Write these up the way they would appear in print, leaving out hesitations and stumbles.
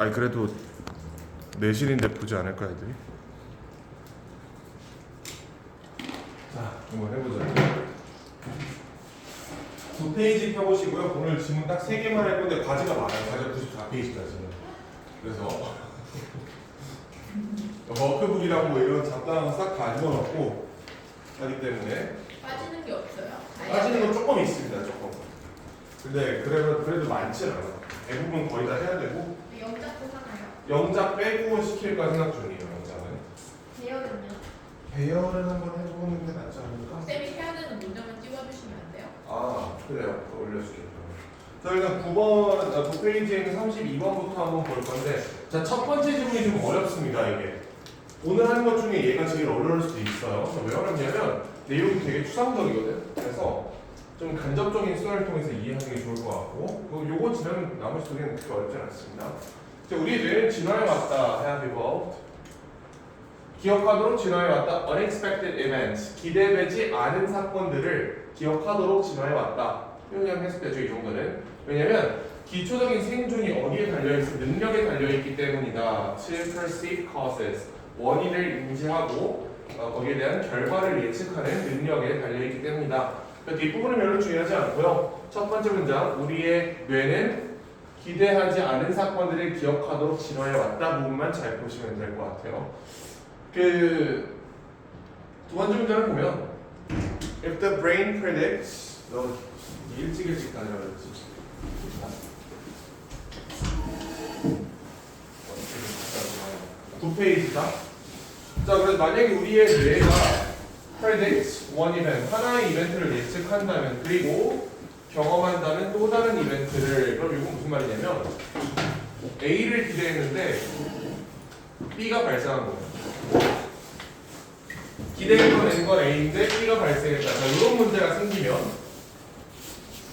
아니 그래도 내신인데 보지 않을까 애들이? 자, 한번 해보자. 두 페이지 펴보시고요. 오늘 지문 딱 3개만 할 건데 과제가 많아요. 과제 94페이지까지는. 그래서 워크북이랑 뭐 이런 잡다한 거 싹 다 집어넣고 하기 때문에 빠지는 게 없어요. 빠지는 건 조금 있습니다. 조금. 근데 그래도 많지는 않아. 대부분 거의 다 해야 되고 영작도 하나요? 영작 빼고 시킬까 생각 중이에요. 영작은. 대여는요? 배열을 한번 해보는 게 낫지 않을까? 쌤이 해야 되는 문장만 찍어주시면 안 돼요? 아 그래요. 올려줄게요. 자 일단 9번, 9페이지에 있는 32번부터 한번 볼 건데 자 첫 번째 질문이 좀 어렵습니다. 이게 오늘 하는 것 중에 얘가 제일 어려울 수도 있어요. 왜 어렵냐면 내용이 되게 추상적이거든. 그래서 좀 간접적인 수학을 통해서 이해하는 게 좋을 것 같고 그리고 요거 지나면 나머지 두 개는 그렇게 어렵지 않습니다. 자, 우리 뇌는 진화해 왔다. have evolved. 기억하도록 진화해 왔다. unexpected events. 기대되지 않은 사건들을 기억하도록 진화해 왔다. 그냥 해석되죠. 이 정도는. 왜냐면 기초적인 생존이 어디에 달려있어? 능력에 달려있기 때문이다. to perceive causes. 원인을 인지하고 거기에 대한 결과를 예측하는 능력에 달려있기 때문이다. 뒷부분은 별로 중요하지 않고요. 첫 번째 문장, 우리의 뇌는 기대하지 않은 사건들을 기억하도록 진화해 왔다 부분만 잘 보시면 될 것 같아요. 그 두 번째 문장을 보면 If the brain predicts 너 일찍 다녀야지. 9페이지다. 자, 그래서 만약에 우리의 뇌가 predicts one event, 하나의 이벤트를 예측한다면 그리고 경험한다는 또 다른 이벤트를 그럼 이건 무슨 말이냐면 A를 기대했는데 B가 발생한 거예요. 기대했던 N건 A인데 B가 발생했다. 자, 이런 문제가 생기면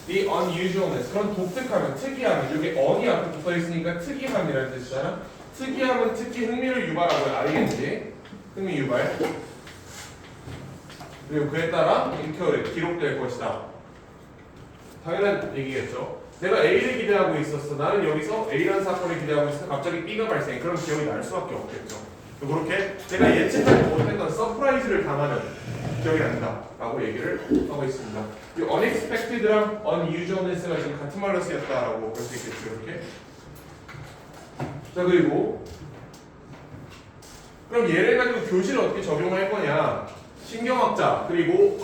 the unusualness, 그런 독특함은 특이함은 여기 on이 앞에 붙어 있으니까 특이함이라는 뜻이잖아. 특이함은 특히 흥미를 유발하고요. 알겠지? 흥미 유발. 그리고 그에 따라 인큐어를 기록될 것이다. 당연한 얘기겠죠. 내가 A를 기대하고 있었어. 나는 여기서 A라는 사건을 기대하고 있어서 갑자기 B가 발생해. 그럼 기억이 날 수밖에 없겠죠. 그렇게 내가 예측하지 못했던 서프라이즈를 당하는 기억이 난다 라고 얘기를 하고 있습니다. 이 unexpected랑 unusualness가 지금 같은 말로 쓰였다라고 볼 수 있겠죠. 이렇게. 자, 그리고 그럼 얘를 가지고 교실을 어떻게 적용할 거냐. 신경학자 그리고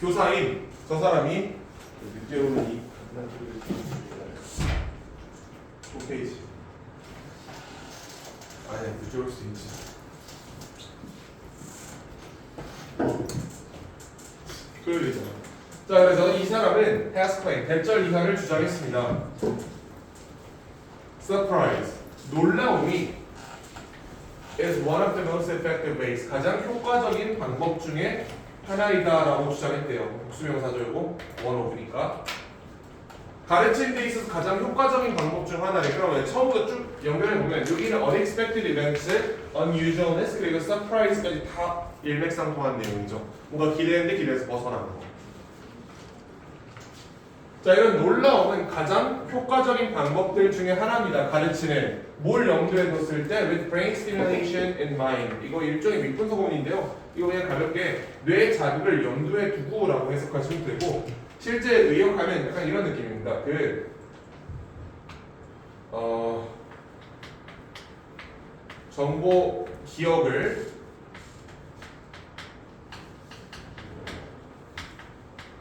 교사인 저 사람이 늦게 오는 이 5페이지 아니야, 늦게 올 수 있지. 그러잖아. 자, 그래서 이 사람은 has claimed, 대절 이상을 주장했습니다. Surprise, 놀라움이 is one of the most effective ways, 가장 효과적인 방법 중에 하나이다라고 주장했대요. 복수명사죠, 이거 one of니까. 가르치는 데 있어서 가장 효과적인 방법 중 하나래. 그러면 처음부터 쭉 연결해 보면 여기는 unexpected events, unusualness 그리고 surprise까지 다 일맥상통한 내용이죠. 뭔가 기대했는데 기대에서 벗어나는 거. 자, 이런 놀라움은 가장 효과적인 방법들 중에 하나입니다. 가르치는 뭘 염두에 뒀을 때 with brain stimulation in mind. 이거 일종의 밑분서문인데요. 이거 그냥 가볍게 뇌 자극을 염두에 두고라고 해석하시면 되고 실제 의역하면 약간 이런 느낌입니다. 정보 기억을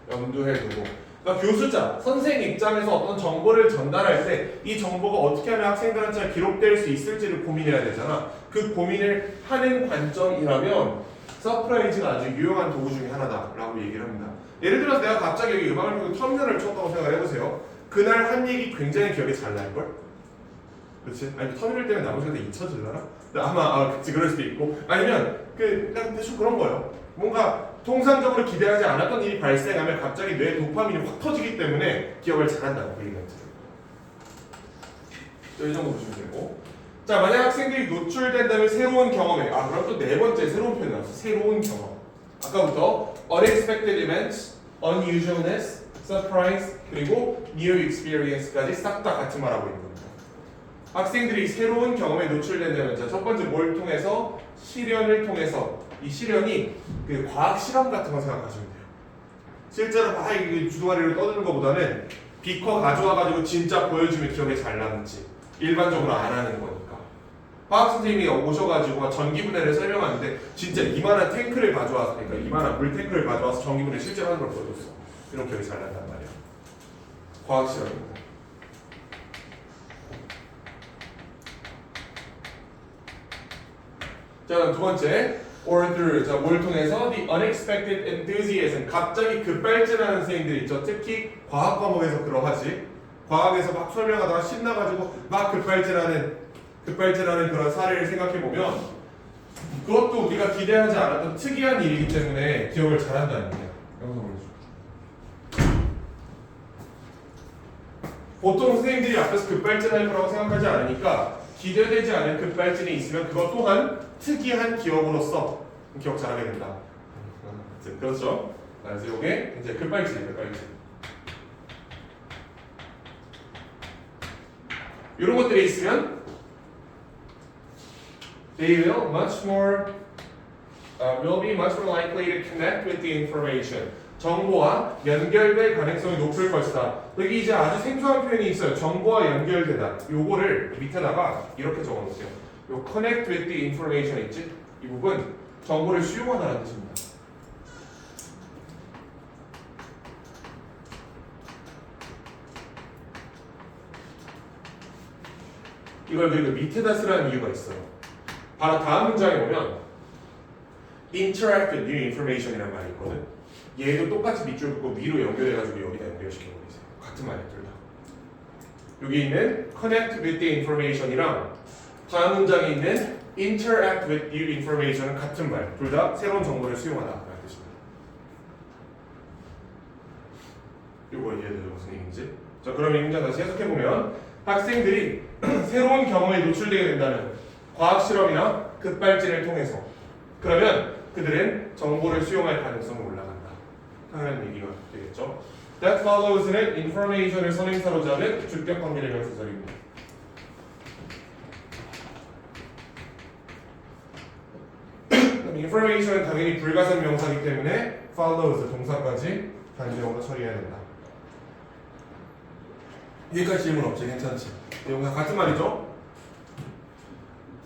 염두에 두고 그러니까 교수자, 선생 입장에서 어떤 정보를 전달할 때 이 정보가 어떻게 하면 학생들한테 기록될 수 있을지를 고민해야 되잖아. 그 고민을 하는 관점이라면 서프라이즈가 아주 유용한 도구 중에 하나다라고 얘기를 합니다. 예를 들어서 내가 갑자기 여기 음악을 보고 터미널을 쳤다고 생각을 해보세요. 그날 한 얘기 굉장히 기억이 잘 날걸? 그렇지? 아니 터미널 때문에 나머지가 다 잊혀질라나? 그치 그럴 수도 있고 아니면 그냥 대충 그런 거예요. 뭔가 통상적으로 기대하지 않았던 일이 발생하면 갑자기 뇌에 도파민이 확 터지기 때문에 기억을 잘한다고 그 얘기가 있어요. 이 정도 보시면 되고 자, 만약 학생들이 노출된다면 새로운 경험에 그럼 또 네 번째 새로운 표현 나왔어. 새로운 경험. 아까부터 unexpected events, unusualness, surprise 그리고 new experience까지 싹 다 같은 말하고 있는 겁니다. 학생들이 새로운 경험에 노출된다면 자, 첫 번째 뭘 통해서? 실현을 통해서. 이 실현이 그 과학 실험 같은 거 생각하시면 돼요. 실제로 막 주둥아리를 떠드는 것보다는 비커 가져와가지고 진짜 보여주면 기억에 잘 남지. 일반적으로 안 하는 거니까. 화학 선생님이 오셔가지고 전기분해를 설명하는데 진짜 이만한 탱크를 가져와서, 그러니까 이만한 물 탱크를 가져와서 전기분해 실제로 하는 걸 보여줬어. 이런 기억이 잘 난단 말이야. 과학 실험입니다. 자, 두 번째. or through. 자, 뭘 통해서? The unexpected enthusiasm. 갑자기 급발진하는 선생님들 있죠. 특히 과학 과목에서 그러하지. 과학에서 막 설명하다가 신나가지고 막 급발진하는 그런 사례를 생각해보면 그것도 우리가 기대하지 않았던 특이한 일이기 때문에 기억을 잘한다는 얘기야. 영상 보여줘. 보통 선생님들이 앞에서 급발진할 거라고 생각하지 않으니까 기대되지 않은 급발진이 있으면 그것 또한 특이한 기억으로서 기억 잘하게 된다. 그렇죠? 그래서 이게 이제 급발진이에요. 급발진. 이런 것들이 있으면 they will be much more likely to connect with the information. 정보와 연결될 가능성이 높을 것이다. 여기 이제 아주 생소한 표현이 있어요. 정보와 연결되다. 요거를 밑에다가 이렇게 적어놓으세요. 요 connect with the information 있지? 이 부분 정보를 수용하다는 뜻입니다. 이걸 그리고 밑에다 쓰라는 이유가 있어요. 바로 다음 문장에 보면 interact with new information이라는 말이 있거든. 얘도 똑같이 밑줄 긋고 위로 연결해가지고 여기다 연결시켜버리세요. 같은 말이야, 둘 다. 여기 있는 connect with the information이랑 다음 문장에 있는 interact with new information은 같은 말. 둘 다 새로운 정보를 수용하다 라는 뜻입니다. 이거 이해돼요? 무슨 얘기인지? 자, 그럼 이 문장 다시 해석해보면 학생들이 새로운 경험에 노출되게 된다는 과학 실험이나 급발진을 통해서 그러면 그들은 정보를 수용할 가능성이 올라간다 하는 얘기가 되겠죠. That follows는 information을 선행사로 잡는 주격 관계를 명사절입니다. information은 당연히 불가산 명사이기 때문에 follows 동사까지 단정으로 처리해야 된다. 여기까지 질문 없지? 괜찮지? 이거 같은 말이죠?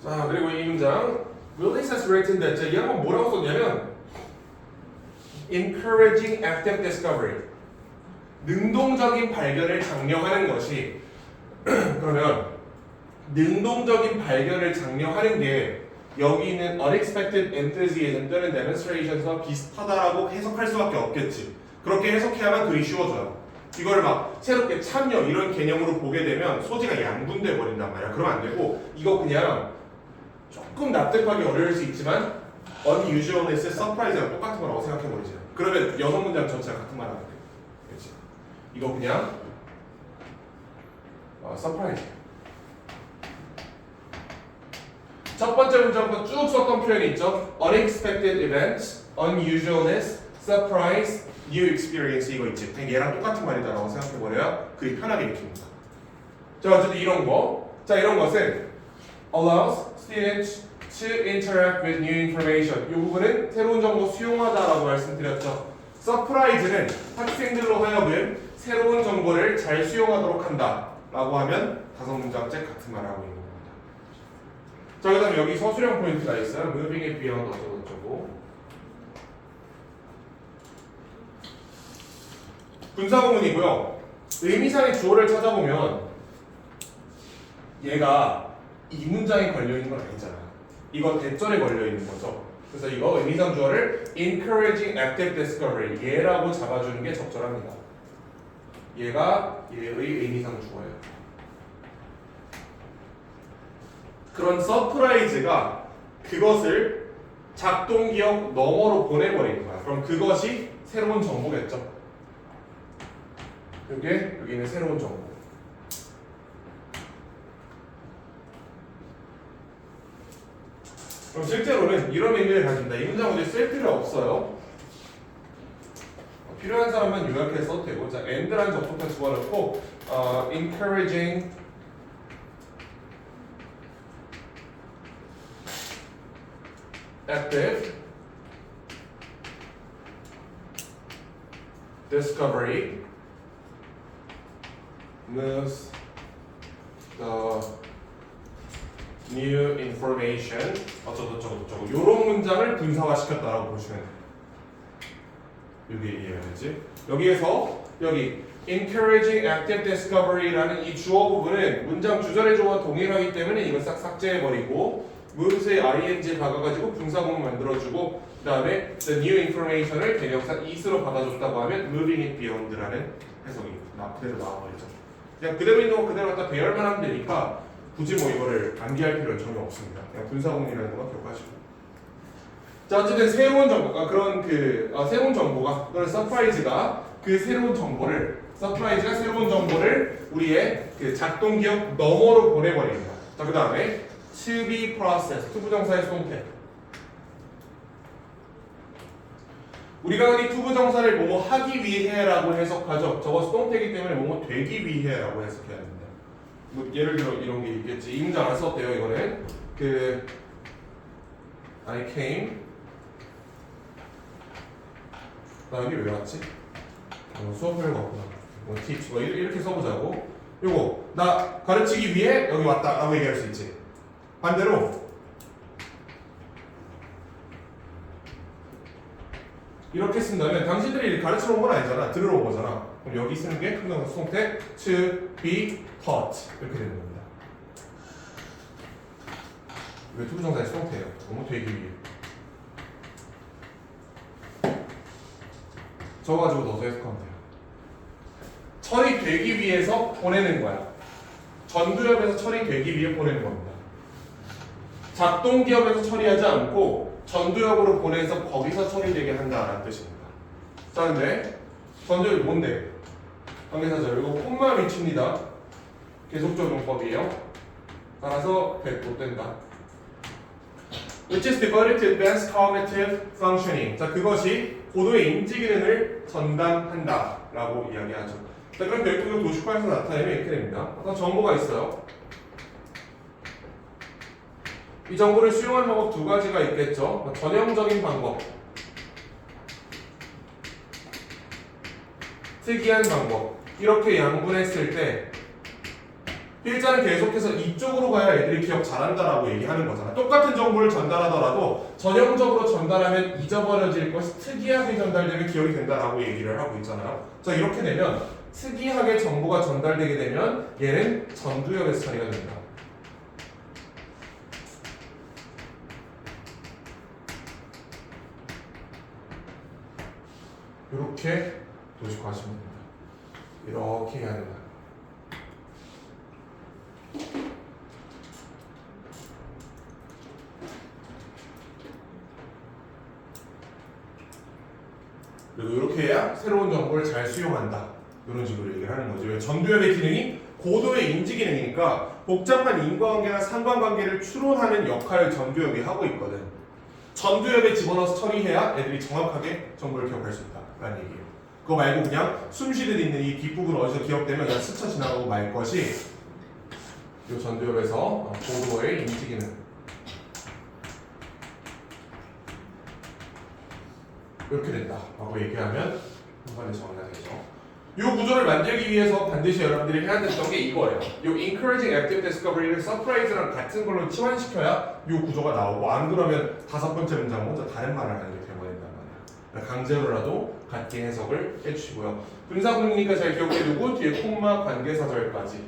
자, 그리고 이 문장 Willis has written that 이 한번 뭐라고 썼냐면 encouraging active discovery 능동적인 발견을 장려하는 것이 그러면 능동적인 발견을 장려하는 게 여기 있는 unexpected enthusiasm 또는 demonstrations와 비슷하다라고 해석할 수밖에 없겠지. 그렇게 해석해야만 글이 쉬워져요. 이걸 막 새롭게 참여 이런 개념으로 보게 되면 소지가 양분돼 버린단 말이야. 그러면 안 되고 이거 그냥 조금 납득하기 어려울 수 있지만 unusualness, surprise랑 똑같은 거라고 생각해 버리죠. 그러면 여섯 문장 전체가 같은 말 하면 돼. 그렇지? 이거 그냥 surprise. 첫 번째 문장부터 쭉 썼던 표현이 있죠. unexpected events, unusualness, surprise, new experience 이거 있지. 그냥 얘랑 똑같은 말이다라고 생각해버려야 그게 편하게 읽힙니다. 자, 어쨌든 이런 거. 자, 이런 것은 allows students to interact with new information. 이 부분은 새로운 정보 수용하다라고 말씀드렸죠. surprise는 학생들로 하여금 새로운 정보를 잘 수용하도록 한다라고 하면 다섯 문장째 같은 말을 하고 있는 겁니다. 자, 그 다음에 여기 서술형 포인트가 있어요. moving it beyond 어쩌고저쩌고. 분사구문이고요. 의미상의 주어를 찾아보면 얘가 이 문장에 걸려있는 건 아니잖아. 이거 대절에 걸려있는 거죠. 그래서 이거 의미상 주어를 encouraging active discovery 얘라고 잡아주는 게 적절합니다. 얘가 얘의 의미상 주어예요. 그런 서프라이즈가 그것을 작동기억 너머로 보내버리는 거야. 그럼 그것이 새로운 정보겠죠. 여기는 새로운 정보. 그럼 실제로는 이런 의미를 가진다. 이 문장 어디 쓸 필요 없어요. 필요한 사람만 요약해서 써도 되고. 자, and라는 접속사 집어넣고 encouraging active discovery moves the new information 어쩌고저쩌고 이런 문장을 분사화시켰다라고 보시면 돼요. 여기 이해가 되지? 여기에서 여기 encouraging active discovery라는 이 주어 부분은 문장 주절의 조와 동일하기 때문에 이건 싹 삭제해버리고 moves의 ing 박아가지고 분사구문 만들어주고 그 다음에 the new information을 대명사 is로 받아줬다고 하면 moving it beyond라는 해석이 그대로 나와버리죠. 그냥 그대로 있는 거 그대로 갖다 배열만 하면 되니까 굳이 뭐 이거를 암기할 필요는 전혀 없습니다. 그냥 분사구문이라는 것만 기억하시고. 자 어쨌든 새로운 정보가 새로운 정보가 또는 서프라이즈가 그 새로운 정보를 서프라이즈가 새로운 정보를 우리의 그 작동 기억 너머로 보내버립니다. 자 그 다음에 to be processed 투부정사의 수동태. 우리가 흔히 투부정사를 뭐뭐 하기 위해라고 해석하죠. 저거 수동태이기 때문에 뭐뭐 되기 위해라고 해석해야 됩니다. 뭐 예를 들어 이런 게 있겠지. 이 문장 안 썼대요. 이거는 그 I came 나 여기 왜 왔지? 수업을 갔구나. 뭐 teach 뭐 이렇게 써보자고. 요거 나 가르치기 위해 여기 왔다라고 얘기할 수 있지. 반대로 이렇게 쓴다면 당신들이 가르치러 온 건 아니잖아. 들으러 온 거잖아. 그럼 여기 쓰는 게 투부정사 수동태 to be taught 이렇게 되는 겁니다. 왜 투부정사의 수동태예요? 너무 되기 위해. 저거 가지고 넣어서 해석하면 돼요. 처리되기 위해서 보내는 거야. 전두엽에서 처리되기 위해 보내는 겁니다. 작동기업에서 처리하지 않고 전두엽으로 보내서 거기서 처리되게 한다라는 뜻입니다. 자 근데 전두엽이 뭔데? 관계사절 이거 콤마 위치입니다. 계속적용법이에요. 따라서 못 된다. Which is devoted to advanced cognitive functioning. 자 그것이 고도의 인지 기능을 전담한다라고 이야기하죠. 자 그럼 별도의 도식화에서 나타내면 이렇게 됩니다. 어떤 정보가 있어요. 이 정보를 수용하는 방법 두 가지가 있겠죠. 전형적인 방법, 특이한 방법. 이렇게 양분했을 때 필자는 계속해서 이쪽으로 가야 애들이 기억 잘한다라고 얘기하는 거잖아. 똑같은 정보를 전달하더라도 전형적으로 전달하면 잊어버려질 것이 특이하게 전달되면 기억이 된다라고 얘기를 하고 있잖아요. 자 이렇게 되면 특이하게 정보가 전달되게 되면 얘는 전두엽에서 처리가 된다. 이렇게 도식화하시면 됩니다. 이렇게 해야 된다. 그리고 이렇게 해야 새로운 정보를 잘 수용한다. 이런 식으로 얘기를 하는 거죠. 전두엽의 기능이 고도의 인지 기능이니까 복잡한 인과관계나 상관관계를 추론하는 역할을 전두엽이 하고 있거든. 전두엽에 집어넣어서 처리해야 애들이 정확하게 정보를 기억할 수 있다라는 얘기예요. 그거 말고 그냥 숨쉬듯 있는 이 뒷부분 어디서 기억되면 그냥 스쳐 지나가고 말 것이 이 전두엽에서 고도의 인지 기능 이렇게 된다라고 얘기하면 한번에 정리가 되죠. 이 구조를 만들기 위해서 반드시 여러분들이 해야 됐던 게 이거예요. 이 encouraging active discovery를 surprise랑 같은 걸로 치환시켜야 이 구조가 나오고 안 그러면 다섯 번째 문장 먼저 다른 말을 하는 게 되어버린단 말이야. 강제로라도 같게 해석을 해주시고요. 분사구문이니까 잘 기억해두고 뒤에 콤마 관계사절까지.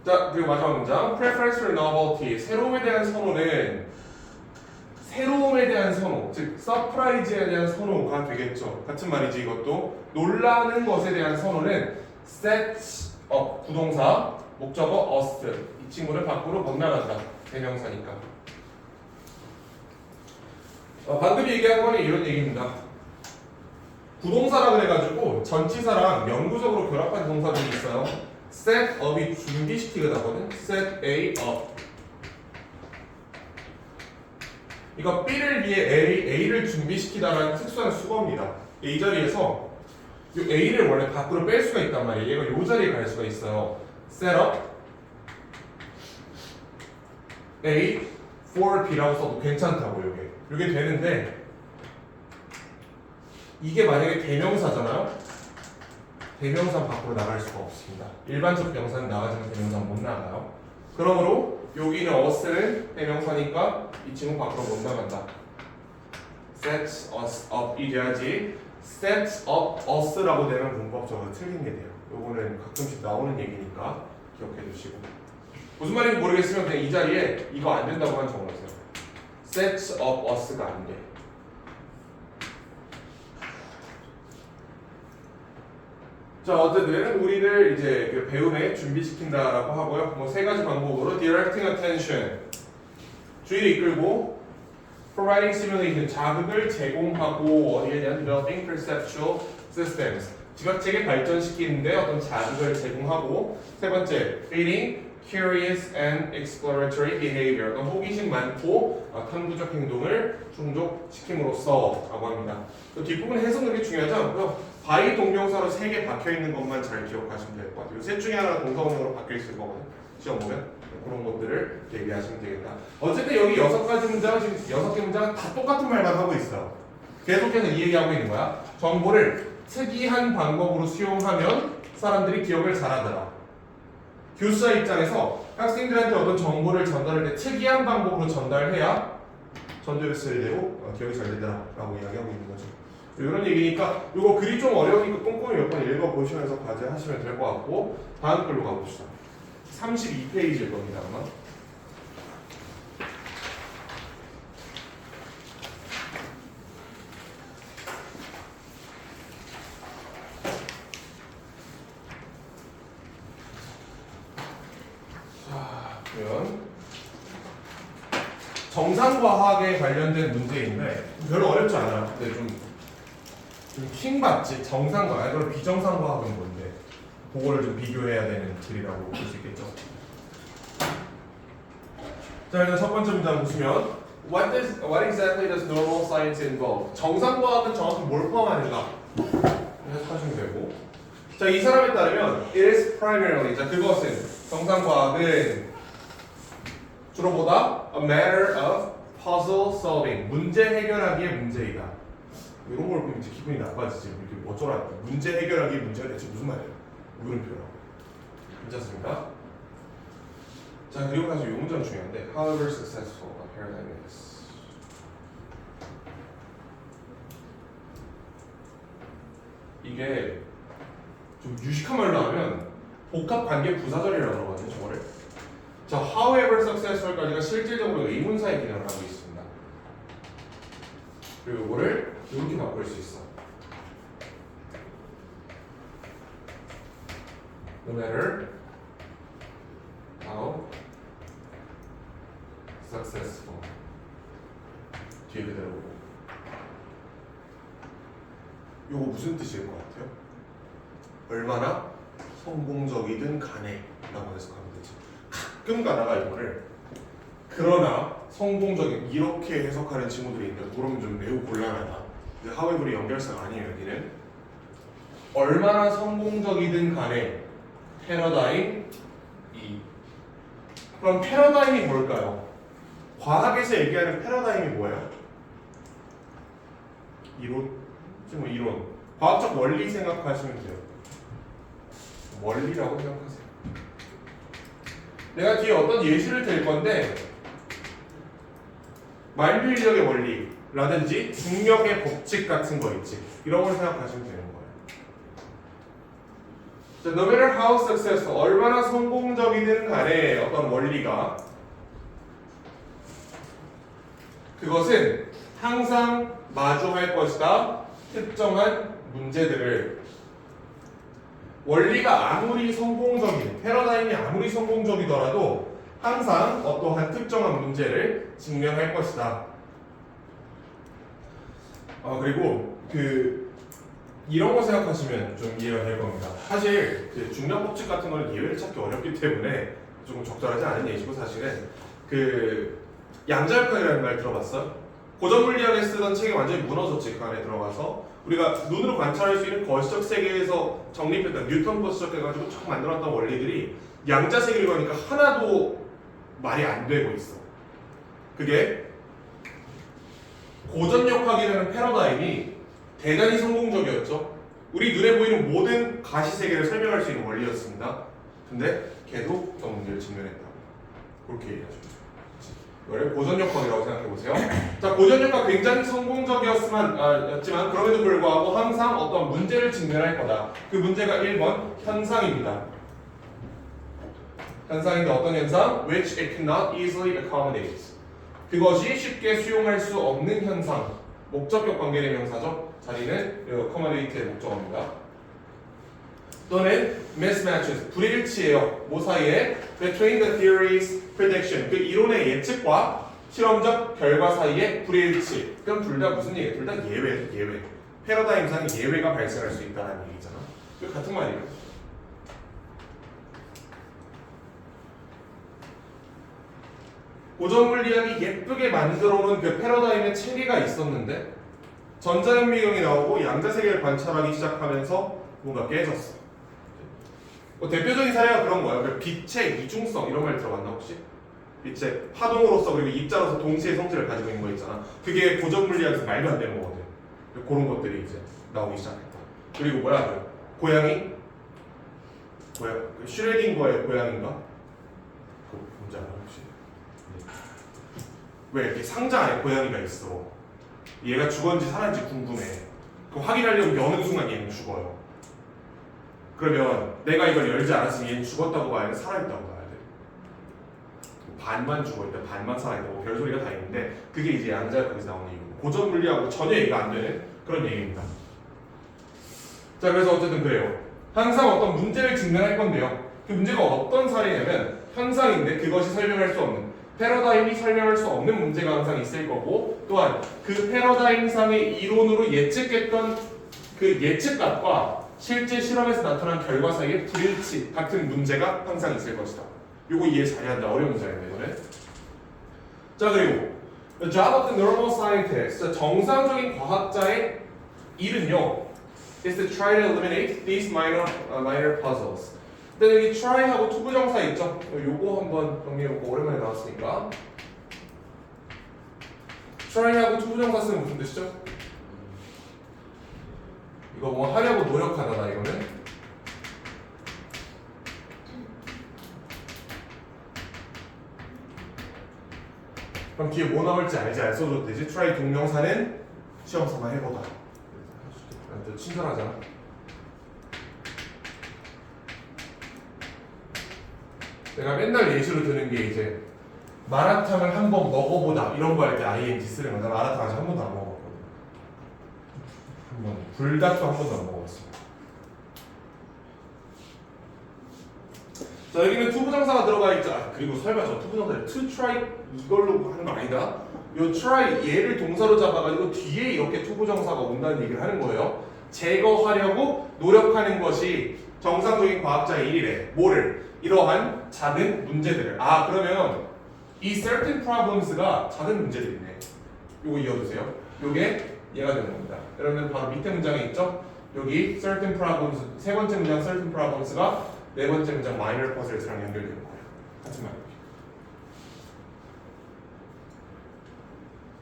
자 그리고 마지막 문장 preference for novelty 새로움에 대한 선호는 새로움에 대한 선호, 즉 서프라이즈에 대한 선호가 되겠죠. 같은 말이지 이것도. 놀라는 것에 대한 선호는 set up 부동사 목적어 us 이 친구를 밖으로 못 나간다. 대명사니까. 방금 얘기한 거는 이런 얘기입니다. 부동사라 그래가지고 전치사랑 영구적으로 결합한 동사들이 있어요. set up이 준비시키거든 하거든. set A up. 이거 B를 위해 A를 준비시키다라는 특수한 수거입니다. 이 자리에서 이 A를 원래 밖으로 뺄 수가 있단 말이에요. 얘가 이 자리에 갈 수가 있어요. set up A for B라고 써도 괜찮다고 이게 되는데 이게 만약에 대명사잖아요. 대명사 밖으로 나갈 수가 없습니다. 일반적 명사는 나가지만 대명사는 못 나가요. 그러므로 여기는 us는 대명사니까 이 친구 밖으로 못 나간다. sets us up 이 돼야지 sets up us라고 되면 문법적으로 틀린 게 돼요. 요거는 가끔씩 나오는 얘기니까 기억해 주시고 무슨 말인지 모르겠으면 그냥 이 자리에 이거 안 된다고만 적어놓으세요. sets up us가 안 돼. 자 어쨌든 우리를 이제 그 배움에 준비시킨다라고 하고요. 뭐 세 가지 방법으로 directing attention 주의를 이끌고 providing stimulation 자극을 제공하고 어디에 대한 developing perceptual systems 지각체계 발전시키는데 어떤 자극을 제공하고 세 번째 feeding curious and exploratory behavior 어떤 호기심 많고 탐구적 행동을 충족시킴으로써라고 합니다. 또 뒷부분 해석 능력이 중요하죠. by 동명사로 3개 박혀있는 것만 잘 기억하시면 될 것 같아요. 셋 중에 하나가 동사원형으로 바뀌어있을 거거든요. 시험 보면 그런 것들을 대비하시면 되겠다. 어쨌든 여기 6가지 문장, 지금 6개 문장은 다 똑같은 말만 하고 있어요. 계속해서 이 얘기하고 있는 거야. 정보를 특이한 방법으로 수용하면 사람들이 기억을 잘하더라. 교수자 입장에서 학생들한테 어떤 정보를 전달할 때 특이한 방법으로 전달해야 전도했을 대로 기억이 잘 되더라 라고 이야기하고 있는 거죠. 이런 얘기니까 이거 글이 좀 어려우니까 꼼꼼히 몇 번 읽어보시면서 과제하시면 될 것 같고 다음 글로 가봅시다. 32페이지일 겁니다 아마. 자, 그러면 정상과학에 관련된 문제인데 별로 어렵지 않아요. 근데 좀 킹받지. 정상과학, 그럼 비정상과학은 뭔데? 그거를 좀 비교해야 되는 글이라고 볼 수 있겠죠. 자, 일단 첫 번째 문장 보시면 what exactly does normal science involve? 정상과학은 정확히 뭘 포함하는가? 해석하시면 되고. 자, 이 사람에 따르면 it is primarily, 자, 그것은 정상과학은 주로 보다 a matter of puzzle solving, 문제 해결하기의 문제이다. 이런 걸 보면 이제 기분이 나빠지지. 이렇게 어쩌라. 문제 해결하기 문제가 대체 무슨 말이에요? 물음표라고. 괜찮습니까? 자, 그리고 사실 이 문장 중요한데 however successful a paradigm is. 이게 좀 유식한 말로 하면 복합관계 부사절이라고 그러거든요. 저거를. 자, however successful까지가 실질적으로 의문사의 기능을 하고 있습니다. 그리고 이거를 이렇게 바꿀 수 있어. No matter how successful 뒤에 그대로 보고 이거 무슨 뜻일 것 같아요? 얼마나 성공적이든 간에 라고 해석하면 되지. 가끔 가다가 이거를 그러나 성공적인 이렇게 해석하는 친구들이 있는데 그러면 좀 매우 곤란하다. 근데 하웨이브리 연결사가 아니에요. 여기는 얼마나 성공적이든 간에 패러다임 2. 그럼 패러다임이 뭘까요? 과학에서 얘기하는 패러다임이 뭐예요? 이론? 지금 이론. 과학적 원리 생각하시면 돼요. 원리라고 생각하세요. 내가 뒤에 어떤 예시를 들 건데 만유인력의 원리라든지 중력의 법칙 같은 거 있지. 이런 걸 생각하시면 되는 거예요. 자, no matter how successful, 얼마나 성공적이든 간에 어떤 원리가 그것은 항상 마주할 것이다. 특정한 문제들을 원리가 아무리 성공적인 패러다임이 아무리 성공적이더라도 항상 어떠한 특정한 문제를 증명할 것이다. 그리고 이런 거 생각하시면 좀 이해가 될 겁니다. 사실 중력 법칙 같은 거는 예외를 찾기 어렵기 때문에 조금 적절하지 않은 예시고 사실은 양자역학이라는 말 들어봤어요? 고전 물리학에 쓰던 책이 완전히 무너졌지. 그 안에 들어가서 우리가 눈으로 관찰할 수 있는 거시적 세계에서 정립했던 뉴턴부터 시작해가지고 쭉 만들었던 원리들이 양자 세계를 가니까 하나도 말이 안 되고 있어. 그게 고전역학이라는 패러다임이 대단히 성공적이었죠. 우리 눈에 보이는 모든 가시세계를 설명할 수 있는 원리였습니다. 근데 걔도 어떤 문제를 직면했다. 그렇게 얘기하죠. 이걸 고전역학이라고 생각해보세요. 자, 고전역학 굉장히 성공적이었지만 그럼에도 불구하고 항상 어떤 문제를 직면할 거다. 그 문제가 1번 현상입니다. 현상인데 어떤 현상? Which it cannot easily accommodate. 그것이 쉽게 수용할 수 없는 현상. 목적격 관계대명사죠. 자리는 accommodate의 목적어입니다. 또는 mismatches, 불일치예요. 뭐 사이에? Between the theory's prediction, 그 이론의 예측과 실험적 결과 사이에 불일치. 그럼 둘 다 무슨 얘기예요? 둘 다 예외. 패러다임상의 예외가 발생할 수 있다는 얘기잖아. 그 같은 말이에요. 고전 물리학이 예쁘게 만들어놓은 그 패러다임의 체계가 있었는데 전자현미경이 나오고 양자세계를 관찰하기 시작하면서 뭔가 깨졌어. 대표적인 사례가 그런 거예요. 그 빛의 이중성 이런 말 들어봤나 혹시? 빛의 파동으로서 그리고 입자로서 동시에 성질을 가지고 있는 거 있잖아. 그게 고전 물리학에서 말도 안 되는 거거든. 그런 것들이 이제 나오기 시작했다. 그리고 뭐야? 고양이? 슈레딩거의 고양인가? 그 뭔지 알아 혹시? 왜 이렇게 상자 안에 고양이가 있어? 얘가 죽었는지 살았는지 궁금해. 그 확인하려면 여는 순간 얘는 죽어요. 그러면 내가 이걸 열지 않았으면 얘는 죽었다고 봐야 돼? 살아있다고 봐야 돼? 반만 죽어있다, 반만 살아있다, 뭐 별소리가 다 있는데 그게 이제 양자역학에서 나오는 얘기고 고전 물리하고 전혀 얘기가 안 되는 그런 얘기입니다. 자, 그래서 어쨌든 그래요. 항상 어떤 문제를 직면할 건데요. 그 문제가 어떤 사례냐면 현상인데 그것이 설명할 수 없는 패러다임이 설명할 수 없는 문제가 항상 있을 거고 또한 그 패러다임상의 이론으로 예측했던 그 예측값과 실제 실험에서 나타난 결과 사이에 불일치 같은 문제가 항상 있을 것이다. 요거 이해 잘해야 어려운 문제인데 이거는. 자, 그리고 The job of the normal scientist, 정상적인 과학자의 일은요 is to try to eliminate these minor puzzles. 근데 여기 try하고 투부정사 있죠? 요거 한번 정리해보고 오랜만에 나왔으니까 try하고 투부정사 쓰면 무슨 뜻이죠? 이거 뭐 하려고 노력하다 이거는 그럼 뒤에 뭐 나올지 알지 안 써도 되지? try 동명사는 시험 삼아 해보다. 또 친절하잖아. 내가 맨날 예시로 드는 게 이제 마라탕을 한번 먹어보다 이런 거 할 때 ing 쓰는 거야. 나 마라탕 아직 한 번도 안 먹어봤거든. 한번 불닭도 한 번도 안 먹어봤어. 자, 여기는 투부정사가 들어가 있죠. 그리고 설마 저 투부정사를 to try 이걸로 하는 거 아니다. 요 try 얘를 동사로 잡아가지고 뒤에 이렇게 투부정사가 온다는 얘기를 하는 거예요. 제거하려고 노력하는 것이 정상적인 과학자의 일이래. 뭐를? 이러한 작은 문제들을. 그러면 이 certain problems가 작은 문제들이네. 요거 이어두세요. 요게 얘가 되는 겁니다. 여러분 바로 밑에 문장에 있죠? 여기 certain problems 세 번째 문장 certain problems가 네 번째 문장 minor puzzles랑 연결되는 거예요. 같은 말이에요.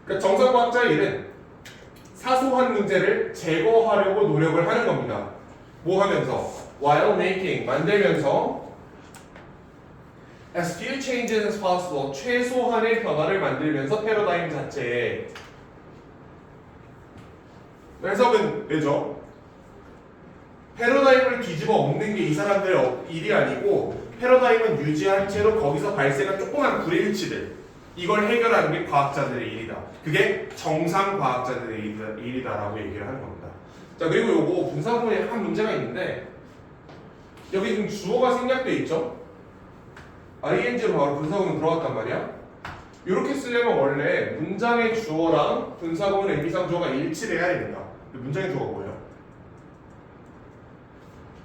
그러니까 정상과학자의 일은 사소한 문제를 제거하려고 노력을 하는 겁니다. 뭐 하면서? While making, 만들면서 as few changes as possible, 최소한의 변화를 만들면서 패러다임 자체에 해석은 왜죠? 패러다임을 뒤집어 엎는 게 이 사람들의 일이 아니고 패러다임은 유지한 채로 거기서 발생한 조그만 불일치들 이걸 해결하는 게 과학자들의 일이다. 그게 정상 과학자들의 일이다라고 얘기를 하는 겁니다. 자, 그리고 요거 분사구문에 한 문제가 있는데 여기 지금 주어가 생략돼 있죠? ing로 바로 분사구문 들어갔단 말이야. 이렇게 쓰려면 원래 문장의 주어랑 분사구문 의미상 주어가 일치를 해야 됩니다. 문장의 주어가 뭐예요?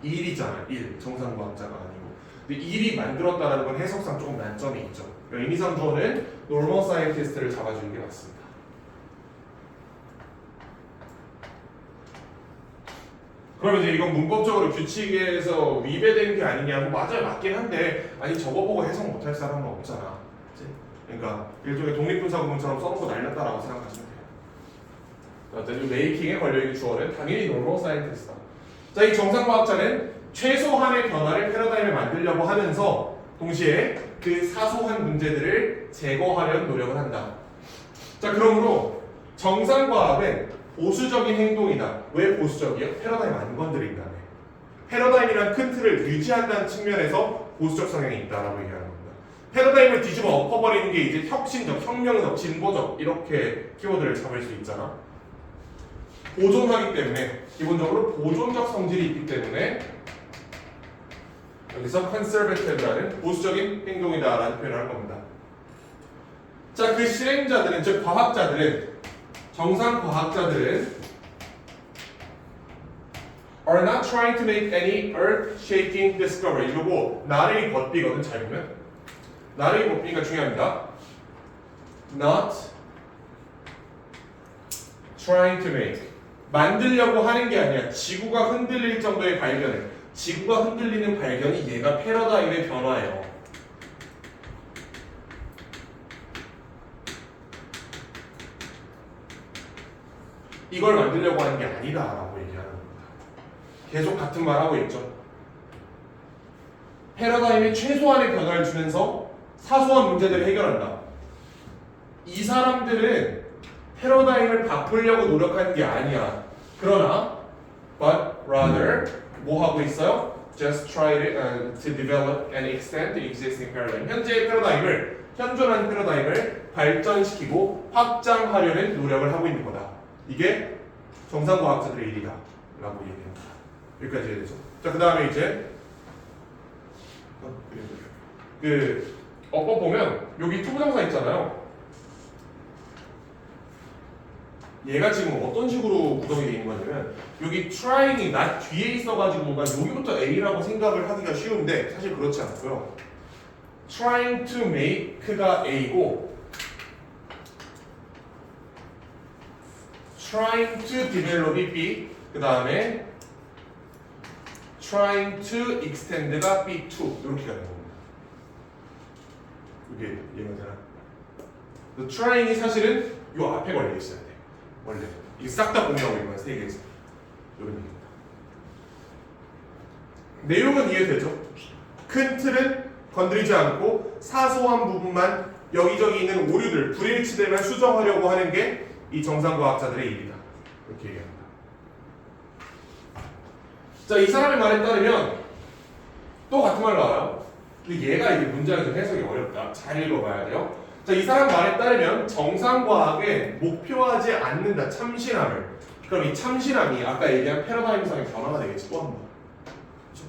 일이잖아. 일. 정상과학자가 아니고. 근데 일이 만들었다라는 건 해석상 조금 난점이 있죠. 의미상 주어는 normal scientist를 잡아주는 게 맞습니다. 그러면 이제 이건 문법적으로 규칙에서 위배되는 게 아니냐고 맞아요. 맞긴 한데 아니 저거 보고 해석 못할 사람은 없잖아. 그치? 그러니까 일종의 독립분사 구문처럼 써놓고 날렸다라고 생각하시면 돼요. 어쨌든 메이킹에 걸려있는 주어는 당연히 normal scientist다. 자, 이 정상과학자는 최소한의 변화를 패러다임에 만들려고 하면서 동시에 그 사소한 문제들을 제거하려는 노력을 한다. 자, 그러므로 정상과학은 보수적인 행동이다. 왜 보수적이요? 패러다임 안 건드린다며. 패러다임이란 큰 틀을 유지한다는 측면에서 보수적 성향이 있다라고 얘기하는 겁니다. 패러다임을 뒤집어 엎어버리는 게 이제 혁신적, 혁명적, 진보적 이렇게 키워드를 잡을 수 있잖아. 보존하기 때문에 기본적으로 보존적 성질이 있기 때문에 여기서 conservative라는 보수적인 행동이다라는 표현을 할 겁니다. 자, 그 실행자들은, 즉 과학자들은, 정상 과학자들은 are not trying to make any earth-shaking discovery. 이거고 나르이 벗비거든. 잘 보면 나르이 벗비가 중요합니다. not trying to make, 만들려고 하는 게 아니야. 지구가 흔들릴 정도의 발견을, 지구가 흔들리는 발견이 얘가 패러다임의 변화예요. 이걸 만들려고 하는 게 아니다라고 얘기하는 겁니다. 계속 같은 말 하고 있죠. 패러다임에 최소한의 변화를 주면서 사소한 문제들을 해결한다. 이 사람들은 패러다임을 바꾸려고 노력하는 게 아니야. 그러나 but rather 뭐 하고 있어요? Just try to develop and extend the existing paradigm. 현재의 패러다임을, 현존하는 패러다임을 발전시키고 확장하려는 노력을 하고 있는 거다. 이게 정상과학자들의 일이다 라고 얘기합니다. 여기까지 이해되죠? 자, 그 다음에 이제 어법 보면 여기 투부정사 있잖아요. 얘가 지금 어떤 식으로 구성이 되어 있는 거냐면 여기 trying이 나 뒤에 있어가지고 뭔가 여기부터 A라고 생각을 하기가 쉬운데 사실 그렇지 않고요. trying to make가 A고 trying to develop이 B, 그 다음에 trying to extend가 B2 이렇게 가는 겁니다. 이게 이해가 되나? The trying이 사실은 요 앞에 걸려 있어야 돼. 원래 이게 싹 다 공유하고 있는 거야, 세 개에서. 이런 얘기입니다. 내용은 이해되죠? 큰 틀은 건드리지 않고 사소한 부분만 여기저기 있는 오류들, 불일치들만 수정하려고 하는 게 이 정상과학자들의 일이다. 이렇게 얘기합니다. 자, 이 사람의 말에 따르면 또 같은 말 나와요. 근데 얘가 이게 문장이 좀 해석이 어렵다. 잘 읽어봐야 돼요. 자, 이 사람 말에 따르면 정상과학에 목표하지 않는다. 참신함을. 그럼 이 참신함이 아까 얘기한 패러다임상의 변화가 되겠지. 또 한 번. 그렇죠?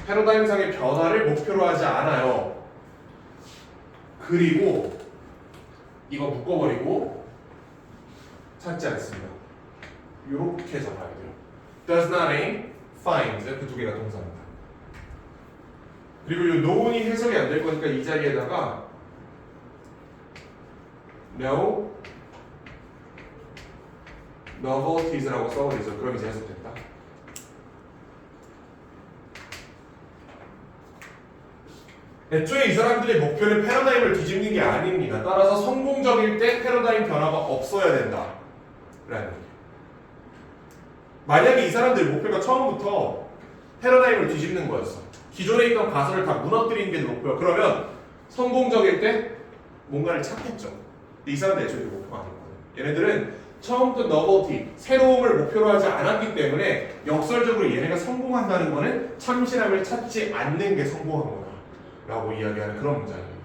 패러다임상의 변화를 목표로 하지 않아요. 그리고 이거 묶어버리고 찾지 않습니다. 이렇게 잡아야 돼요. Does not aim, finds. 그 두 개가 동사입니다. 그리고 이 know이 해석이 안 될 거니까 이 자리에다가 no novelties라고 써버리죠. 그럼 이제 해석된다. 애초에 이 사람들의 목표는 패러다임을 뒤집는 게 아닙니다. 따라서 성공적일 때 패러다임 변화가 없어야 된다. 라는 거예요. 만약에 이 사람들의 목표가 처음부터 패러다임을 뒤집는 거였어. 기존에 있던 가설을 다 무너뜨리는 게 목표야. 그러면 성공적일 때 뭔가를 찾겠죠. 근데 이 사람들 애초에 목표가 아니거든. 얘네들은 처음부터 novelty, 새로움을 목표로 하지 않았기 때문에 역설적으로 얘네가 성공한다는 거는 참신함을 찾지 않는 게 성공한 거다. 라고 이야기하는 그런 문장입니다.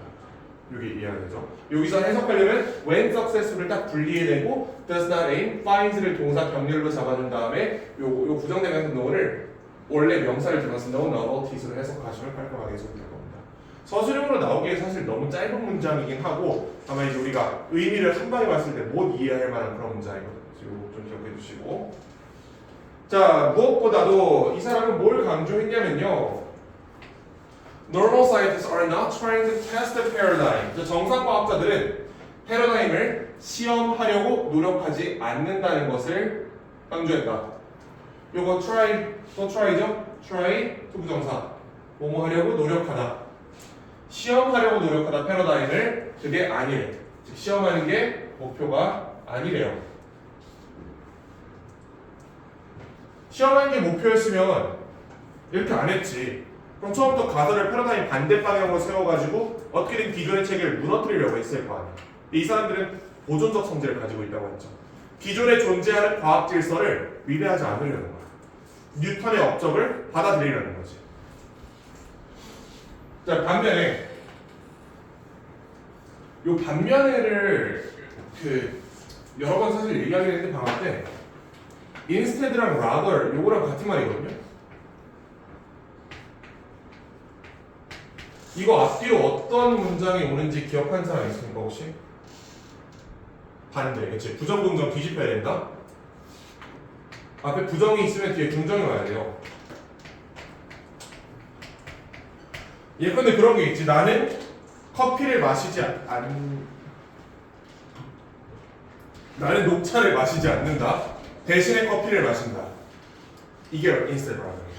여기 이해가 되죠? 여기서 해석하려면 when successful을 딱 분리해내고 does not aim, finds를 동사 병렬로 잡아준 다음에 요 부정대명사 no를 원래 명사를 들어서 no novelties로 해석하시면 깔끔하게 해석될 겁니다. 서술형으로 나오기에 사실 너무 짧은 문장이긴 하고 아마 이제 우리가 의미를 한 방에 봤을 때 못 이해할 만한 그런 문장이거든요. 이거 좀 기억해 주시고. 자, 무엇보다도 이 사람은 뭘 강조했냐면요. Normal scientists are not trying to test the paradigm. 정상과학자들은 패러다임을 시험하려고 노력하지 않는다는 것을 강조했다. 요거 try 또 try죠? try 투부정사 뭐뭐 하려고 노력하다. 시험하려고 노력하다 패러다임을 그게 아니래. 즉 시험하는 게 목표가 아니래요. 시험하는 게 목표였으면 이렇게 안 했지. 그럼 처음부터 가설을 패러다임 반대 방향으로 세워가지고 어떻게든 기존의 체계를 무너뜨리려고 했을 거 아니야. 이 사람들은 보존적 성질을 가지고 있다고 했죠. 기존에 존재하는 과학 질서를 위배하지 않으려는 거야. 뉴턴의 업적을 받아들이려는 거지. 자, 반면에 요 반면에를 여러 번 사실 얘기하긴 했는데 방학 때 instead랑 rather 요거랑 같은 말이거든요. 이거 앞뒤로 어떤 문장이 오는지 기억하는 사람 있습니까 혹시? 반대, 그치? 부정, 긍정 뒤집혀야 된다? 앞에 부정이 있으면 뒤에 긍정이 와야 돼요. 예컨대 그런 게 있지. 나는 커피를 마시지 나는 녹차를 마시지 않는다. 대신에 커피를 마신다. 이게 instead라는 거예요.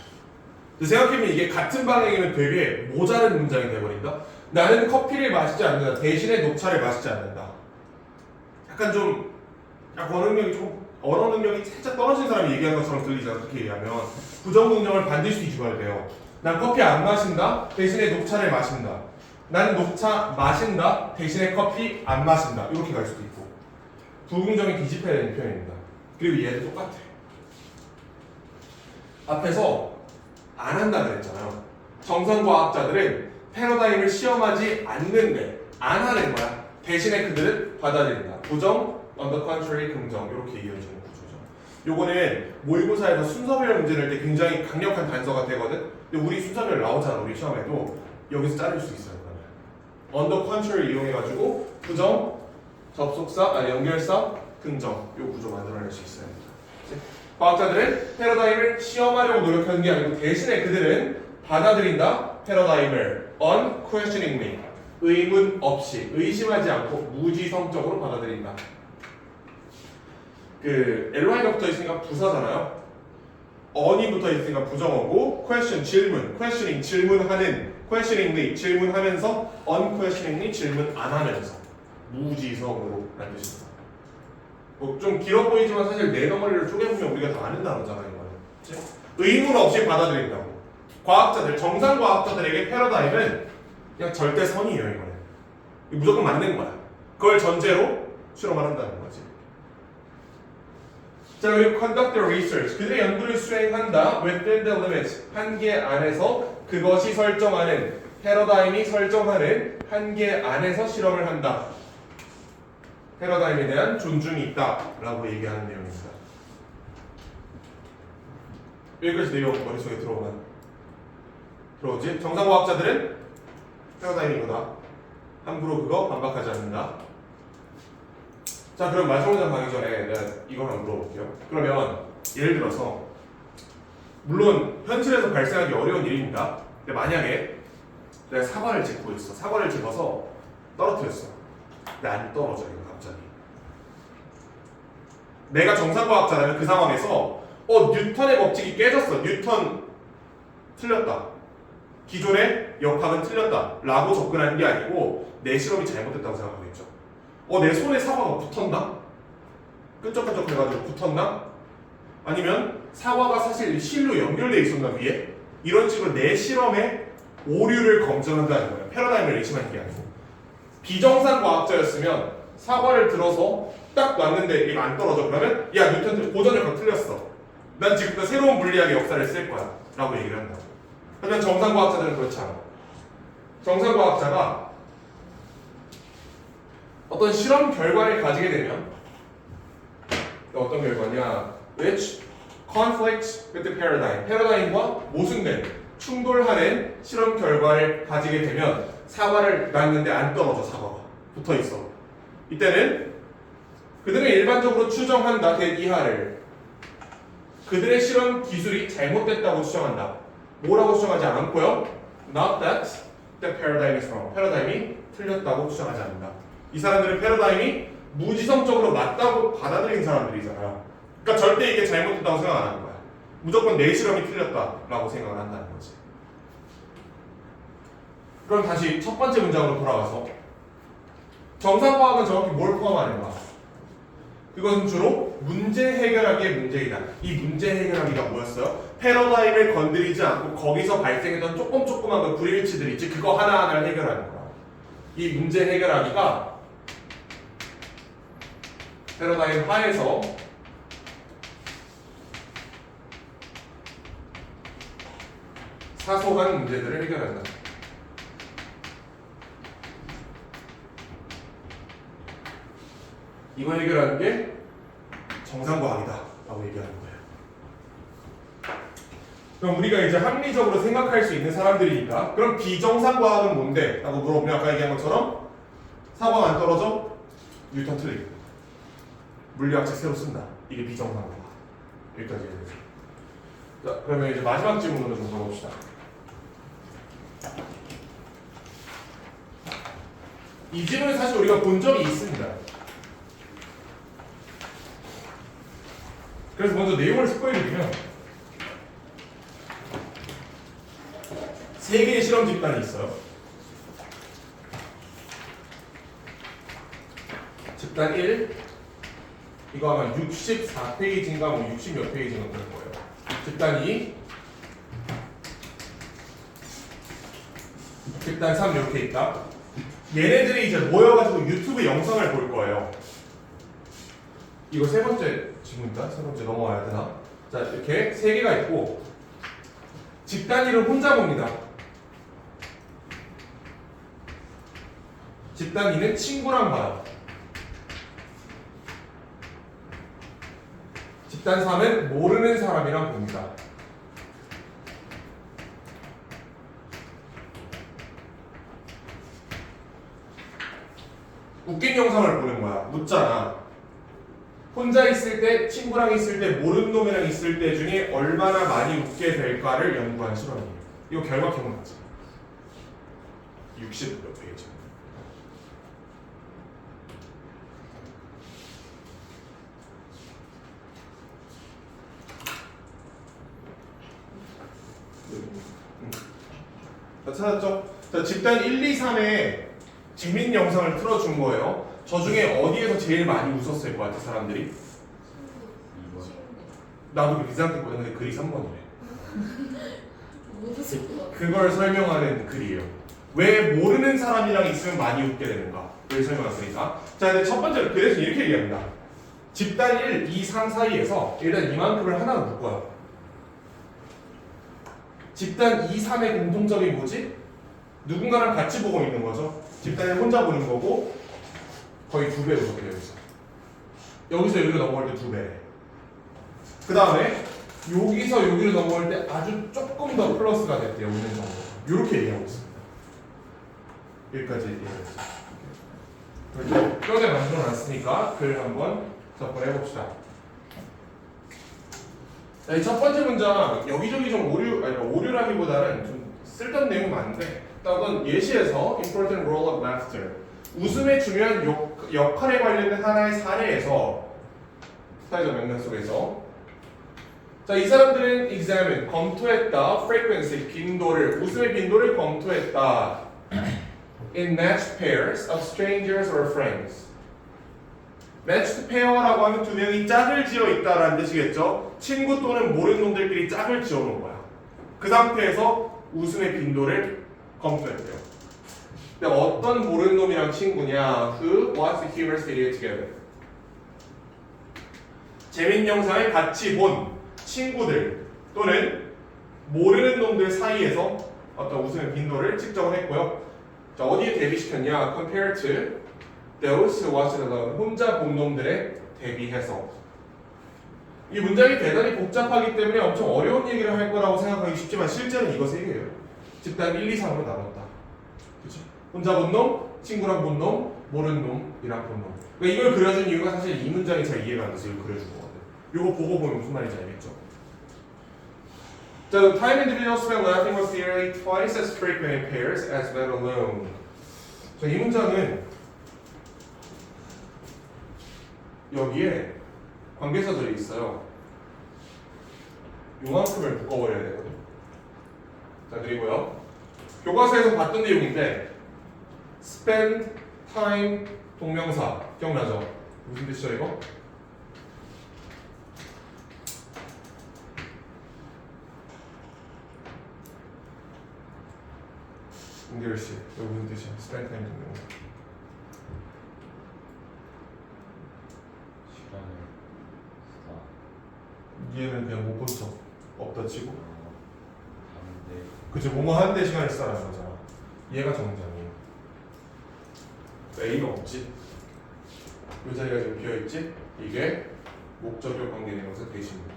생각해보면 이게 같은 방향이면 되게 모자른 문장이 돼버린다. 나는 커피를 마시지 않는다. 대신에 녹차를 마시지 않는다. 약간 좀 언어 능력이 살짝 떨어진 사람이 얘기한 것처럼 들리잖아. 그렇게 얘기하면 부정긍정을 반드시 뒤집어야 돼요. 난 커피 안 마신다. 대신에 녹차를 마신다. 나는 녹차 마신다. 대신에 커피 안 마신다. 이렇게 갈 수도 있고 부긍정이 뒤집혀야 되는 표현입니다. 그리고 얘도 똑같아. 앞에서 안 한다 그랬잖아요. 정상과학자들은 패러다임을 시험하지 않는데 안 하는 거야. 대신에 그들은 받아들인다. 부정, on the contrary, 긍정 이렇게 이어지는 구조죠. 요거는 모의고사에서 순서별 문제 낼 때 굉장히 강력한 단서가 되거든. 근데 우리 순서별 나오잖아. 우리 시험에도 여기서 자를 수 있어요. 그러면 on the contrary 이용해가지고 부정, 접속사, 연결사, 긍정 요 구조 만들어낼 수 있어요. 과학자들은 패러다임을 시험하려고 노력하는 게 아니고 대신에 그들은 받아들인다. 패러다임을 unquestioningly 의문 없이 의심하지 않고 무지성적으로 받아들인다. ly가 붙어 있으니까 부사잖아요. on이 붙어 있으니까 부정어고 question 질문, questioning 질문하는, questioningly 질문하면서 unquestioningly 질문 안 하면서 무지성으로 라는 뜻입니다. 좀 길어 보이지만 사실 내 덩어리를 쪼개보면 우리가 다 아는 단어잖아요. 이거는 의문 없이 받아들인다고. 과학자들, 정상 과학자들에게 패러다임은 그냥 절대선이에요. 이거는 무조건 맞는 거야. 그걸 전제로 실험을 한다는 거지. 자, 그리고 conduct the research. 그들의 연구를 수행한다. within the limits. 한계 안에서 그것이 설정하는 패러다임이 설정하는 한계 안에서 실험을 한다. 패러다임에 대한 존중이 있다라고 얘기하는 내용입니다. 여기까지 내용 머릿속에 들어오지? 정상과학자들은 패러다임이 이거다. 함부로 그거 반박하지 않는다. 자, 그럼 마지막 가기 전에 내가 이걸 한번 물어볼게요. 그러면 예를 들어서 물론 현실에서 발생하기 어려운 일입니다. 근데 만약에 내가 사과를 짚고 있어. 사과를 집어서 떨어뜨렸어. 근데 안 떨어져 이거 갑자기. 내가 정상과학자라면 그 상황에서 뉴턴의 법칙이 깨졌어. 뉴턴 틀렸다. 기존의 역학은 틀렸다. 라고 접근하는 게 아니고 내 실험이 잘못됐다고 생각하겠죠. 내 손에 사과가 붙었나? 끈적끈적 해가지고 붙었나? 아니면 사과가 사실 실로 연결되어 있었나 위에? 이런 식으로 내 실험의 오류를 검증한다는 거예요. 패러다임을 의심하는 게 아니고. 비정상 과학자였으면 사과를 들어서 딱 놨는데 이게 안 떨어져. 그러면 야 뉴턴 고전역학 틀렸어. 난 지금부터 새로운 물리학의 역사를 쓸 거야. 라고 얘기를 한다고. 하지만 정상 과학자들은 그렇지 않아. 정상 과학자가 어떤 실험 결과를 가지게 되면 어떤 결과냐? which conflicts with the paradigm. 패러다임과 모순된 충돌하는 실험 결과를 가지게 되면 사과를 놨는데 안 떨어져. 사과가 붙어 있어. 이때는 그들은 일반적으로 추정한다. 이하를 그들의 실험 기술이 잘못됐다고 추정한다. 뭐라고 추정하지 않고요. Not that the paradigm is wrong. 패러다임이 틀렸다고 추정하지 않는다. 이 사람들은 패러다임이 무지성적으로 맞다고 받아들인 사람들이잖아요. 그러니까 절대 이게 잘못됐다고 생각 안 하는 거야. 무조건 내 실험이 틀렸다라고 생각을 한다는 거지. 그럼 다시 첫 번째 문장으로 돌아가서 정상과학은 정확히 뭘 포함하는가? 그것은 주로 문제 해결하기의 문제이다. 이 문제 해결하기가 뭐였어요? 패러다임을 건드리지 않고 거기서 발생했던 조그만 그 불일치들 있지, 그거 하나하나를 해결하는 거야. 이 문제 해결하기가 패러다임 하에서 사소한 문제들을 해결한다. 이거 해결하는 게 정상과학이다 라고 얘기하는 거예요. 그럼 우리가 이제 합리적으로 생각할 수 있는 사람들이니까 그럼 비정상과학은 뭔데? 라고 물어보면 아까 얘기한 것처럼 사과가 안 떨어져? 뉴턴 틀리고 물리학책 새로 쓴다. 이게 비정상과학. 여기까지 해야 되죠. 자, 그러면 이제 마지막 질문으로 좀 가봅시다. 이 질문은 사실 우리가 본 적이 있습니다. 그래서 먼저 내용을 스포해드리면 3개의 실험 집단이 있어요. 집단 1 이거 아마 64페이지인가 뭐 60몇 페이지인가 그럴 거예요. 집단 2 집단 3 이렇게 있다. 얘네들이 이제 모여가지고 유튜브 영상을 볼 거예요. 이거 세 번째 지문이다. 세 번째 넘어와야 되나? 자, 이렇게 3개가 있고 집단 1을 혼자 봅니다. 집단 2는 친구랑 봐요. 집단 3은 모르는 사람이랑 봅니다. 웃긴 영상을 보는 거야. 묻잖아. 혼자 있을 때, 친구랑 있을 때, 모르는 놈이랑 있을 때 중에 얼마나 많이 웃게 될까를 연구한 실험이에요. 이거 결과표는 맞지? 60몇 페이지. 자, 찾았죠? 자, 집단 1, 2, 3에 재밌는 영상을 틀어준 거예요. 저 중에 어디에서 제일 많이 웃었을 것 같아, 사람들이? 나도 그 비슷했거든. 근데 글이 3번이래. 못 웃을 것 같아. 그걸 설명하는 글이에요. 왜 모르는 사람이랑 있으면 많이 웃게 되는가? 를 설명했으니까. 자, 근데 첫 번째로 그래서 이렇게 얘기합니다. 집단 1, 2, 3 사이에서 일단 이만큼을 하나로 묶어요. 집단 2, 3의 공통점이 뭐지? 누군가랑 같이 보고 있는 거죠. 집단 1 혼자 보는 거고 거의 2배 웃었게 되어 있어. 여기서 여기로 넘어갈 때 2배. 그 다음에 여기서 여기로 넘어갈 때 아주 조금 더 플러스가 됐대요. 웃는 정도. 이렇게 얘기하고 있습니다. 여기까지 얘기했어요. 그래서 뼈대 만들어 놨으니까 글 한번 접근해 봅시다. 자, 이 첫 번째 문장 여기저기 좀 오류라기보다는 좀 쓸데없는 내용 많은데 일단 예시에서 important role of laughter 웃음의 중요한 역할에 관련된 하나의 사례에서 사회적 맥락 속에서 자, 이 사람들은 examine 검토했다 frequency 빈도를 웃음의 빈도를 검토했다 in matched pairs of strangers or friends. matched pair라고 하면 두 명이 짝을 지어 있다라는 뜻이겠죠. 친구 또는 모르는 놈들끼리 짝을 지어 놓은 거야. 그 상태에서 웃음의 빈도를 검토했대요. 근데 어떤 모르는 놈이랑 친구냐? Who watched the humorous video together? 재밌는 영상을 같이 본 친구들 또는 모르는 놈들 사이에서 어떤 웃음의 빈도를 측정을 했고요. 자, 어디에 대비시켰냐? Compare to those who watched alone. 혼자 본 놈들에 대비해서. 이 문장이 대단히 복잡하기 때문에 엄청 어려운 얘기를 할 거라고 생각하기 쉽지만 실제로는 이거 세 개예요. 집단 1, 2, 3으로 나눴다. 그렇죠? 혼자 본 놈, 친구랑 본 놈, 모르는 놈이랑 본 놈. 그러니까 이걸 그려준 이유가 사실 이 문장이 잘 이해가 안 돼서 이걸 그려준 거거든. 이거 보고 보면 무슨 말인지 알겠죠? 자, the time individuals spent laughing was nearly twice as frequent in pairs as when alone. 자, 이 문장은 여기에 관계사절이 있어요. 요만큼을 묶어버려야 되거든요. 자, 그리고요. 교과서에서 봤던 내용인데 spend time 동명사 기억나죠? 무슨 뜻이죠 이거? 은결씨 이거 무슨 뜻이야? spend time 동명사 시간을 얘는 그냥 못 본 척 없다 치고 하는데 그치 뭐뭐 하는데 시간을 쓰라는 거잖아. 얘가 정장이에요. A가 없지. 이 자리가 지금 비어있지? 이게 목적격 관계대명사 대신입니다.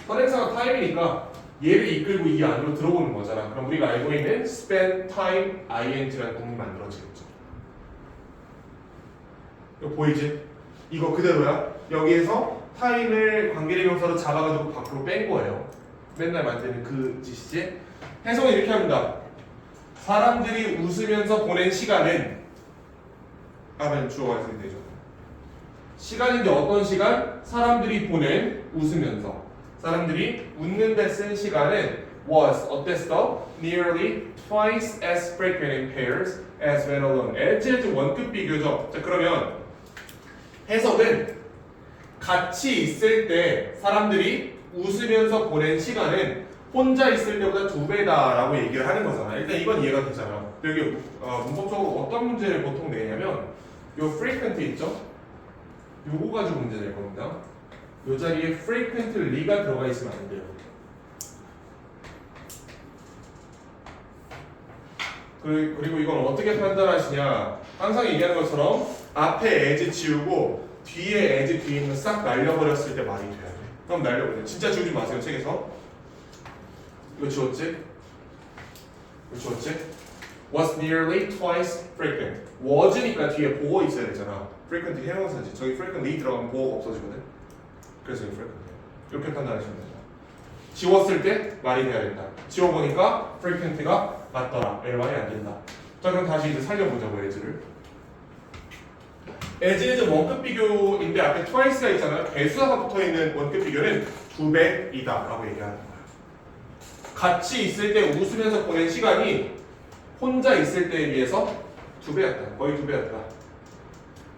선행사가 time이니까 얘를 이끌고 이 안으로 들어오는 거잖아. 그럼 우리가 알고 있는 spend time ing라는 동이 만들어지겠죠. 이거 보이지? 이거 그대로야. 여기에서 time을 관계대명사로 잡아가지고 밖으로 뺀 거예요. 맨날 만드는 그 짓이지. 해석은 이렇게 합니다. 사람들이 웃으면서 보낸 시간은 하면 주어가 있으면 되죠. 시간인데 어떤 시간? 사람들이 보낸 웃으면서. 사람들이 웃는데 쓴 시간은 was 어땠어? Nearly twice as frequent in pairs as when alone. as 원급 비교죠. 자 그러면 해석은 같이 있을 때 사람들이 웃으면서 보낸 시간은 혼자 있을 때보다 2배다라고 얘기를 하는 거잖아. 일단 이건 이해가 되잖아. 여기 문법적으로 어떤 문제를 보통 내냐면 요 frequent 있죠? 요거 가지고 문제 낼 겁니다. 요 자리에 frequently가 들어가 있으면 안 돼요. 그리고 이건 어떻게 판단하시냐? 항상 얘기하는 것처럼 앞에 as 지우고 뒤에 as 뒤에 있는 싹 날려버렸을 때 말이 돼야 돼. 그럼 날려버려. 진짜 지우지 마세요 책에서. 이거 지웠지? 이거 지웠지? Was nearly twice frequent. was니까 뒤에 보어 있어야 되잖아. frequently 해명사지. 저기 frequently 들어가면 보어가 없어지거든. 그래서 이거 frequent. 이렇게 판단하시면 됩니다. 지웠을 때 말이 돼야 된다. 지워보니까 frequent가 맞더라. 말이 안 된다. 자 그럼 다시 이제 살려보자고 as를. as는 원급 비교인데 앞에 twice가 있잖아요. 배수사가 붙어있는 원급 비교는 2배이다 라고 얘기하는 거예요. 같이 있을 때 웃으면서 보낸 시간이 혼자 있을 때에 비해서 2배였다. 거의 2배였다.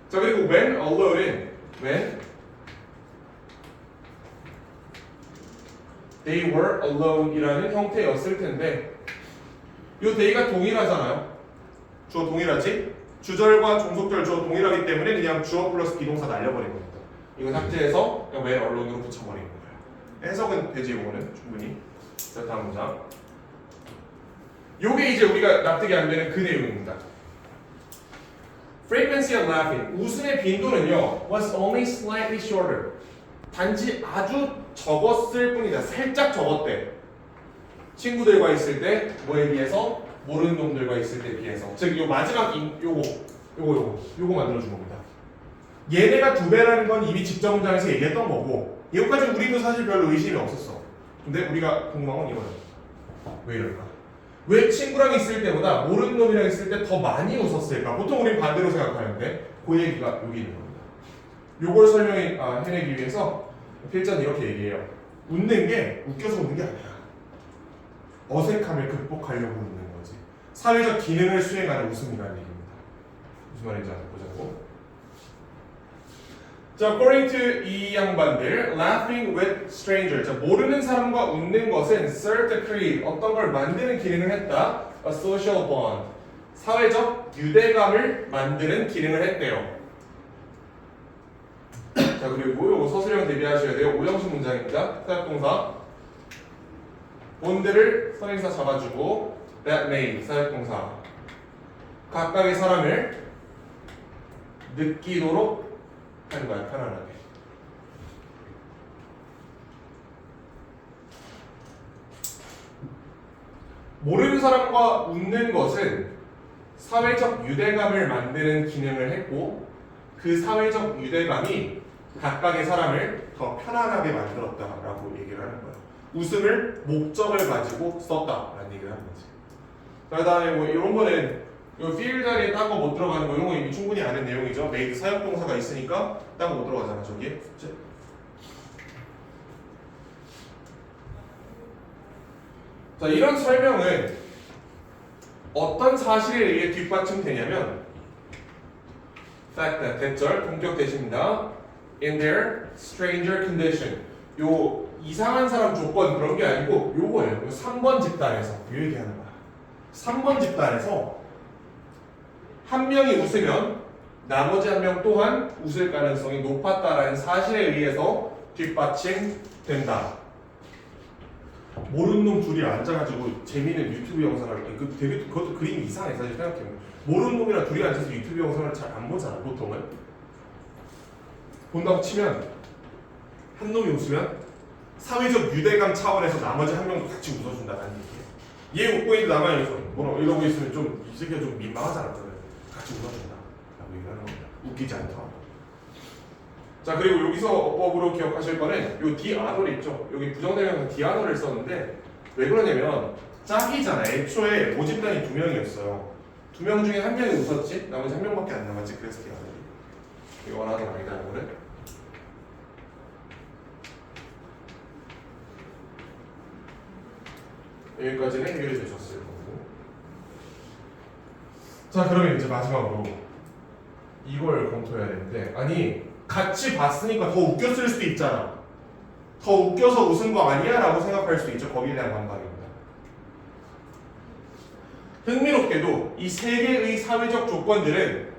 자 그리고 when alone은 when they were alone이라는 형태였을 텐데 이 they가 동일하잖아요. 주어 동일하지? 주절과 종속절 주어 동일하기 때문에 그냥 주어 플러스 비동사 날려버린 겁니다. 이거 삭제해서 그냥 when alone으로 붙여버리는 거예요. 해석은 되지 이거는 충분히. 자 다음 문장. 요게 이제 우리가 납득이 안 되는 그 내용입니다. Frequency of laughing. 웃음의 빈도는요 was only slightly shorter. 단지 아주 적었을 뿐이다. 살짝 적었대. 친구들과 있을 때 뭐에 비해서? 모르는 놈들과 있을 때에 비해서. 즉 요 마지막 요거 만들어준 겁니다. 얘네가 2배라는 건 이미 직접 문장에서 얘기했던 거고 이것까지 우리도 사실 별로 의심이 없었어. 근데 우리가 궁금한 건 이거예요. 왜 이럴까? 왜 친구랑 있을 때보다 모르는 놈이랑 있을 때 더 많이 웃었을까? 보통 우리는 반대로 생각하는데 그 얘기가 여기 있는 겁니다. 요걸 해내기 위해서 필자는 이렇게 얘기해요. 웃는 게 웃겨서 웃는 게 아니야. 어색함을 극복하려고 웃는 거지. 사회적 기능을 수행하는 웃음이라는 얘기입니다. 무슨 말인지 보자고. 자, according to 이 양반들, laughing with strangers. 자, 모르는 사람과 웃는 것은 serve to create 어떤 걸 만드는 기능을 했다. A social bond. 사회적 유대감을 만드는 기능을 했대요. 자, 그리고 요거 서술형 대비하셔야 돼요. 오형식 문장입니다. 사역동사. 본드를 선행사 잡아주고 that made 사역동사. 각각의 사람을 느끼도록 하는 거야, 편안하게. 모르는 사람과 웃는 것은 사회적 유대감을 만드는 기능을 했고 그 사회적 유대감이 각각의 사람을 더 편안하게 만들었다라고 얘기를 하는 거예요. 웃음을 목적을 가지고 썼다라는 얘기를 하는 거지. 그 다음에 뭐 이런 거는 요 feel 자리에 딴 거 못 들어가는 거 이런 거 이미 충분히 아는 내용이죠. made 사역동사가 있으니까 딴 거 못 들어가잖아 저기에. 자 이런 설명은 어떤 사실에 의해 뒷받침되냐면 fact 대절 동격 대신입니다. in their stranger condition 요 이상한 사람 조건 그런 게 아니고 요거예요. 요 3번 집단에서 요 얘기하는 거야. 3번 집단에서 한 명이 웃으면 나머지 한 명 또한 웃을 가능성이 높았다라는 사실에 의해서 뒷받침된다. 모르는 놈 둘이 앉아가지고 재미있는 유튜브 영상을 되게 그것도 그림이 이상해 사실 생각해보면 모르는 놈이랑 둘이 앉아서 유튜브 영상을 잘 안 보잖아 보통은. 본다고 치면 한 놈이 웃으면 사회적 유대감 차원에서 나머지 한 명도 같이 웃어준다는 얘기예요. 얘 웃고 있는데 나만 이러고 있으면 좀 이 새끼가 좀 민망하잖아. 같이 웃어준다 라고 얘기하는 겁니다. 웃기지 않다. 자 그리고 여기서 어법으로 기억하실 거는 요 디아너를 있죠. 여기 부정대명사 디아너를 썼는데 왜 그러냐면 짝이잖아. 애초에 모집단이 2명이었어요. 2명 중에 한 명이 웃었지 나머지 한 명밖에 안 남았지. 그래서 디아너를 이거 원하던 아니다 이거는. 여기까지는 해결이 되셨을 거고. 자 그러면 이제 마지막으로 이걸 검토해야 되는데 아니 같이 봤으니까 더 웃겼을 수도 있잖아. 더 웃겨서 웃은 거 아니야? 라고 생각할 수도 있죠. 거기에 대한 반박입니다. 흥미롭게도 이 세 개의 사회적 조건들은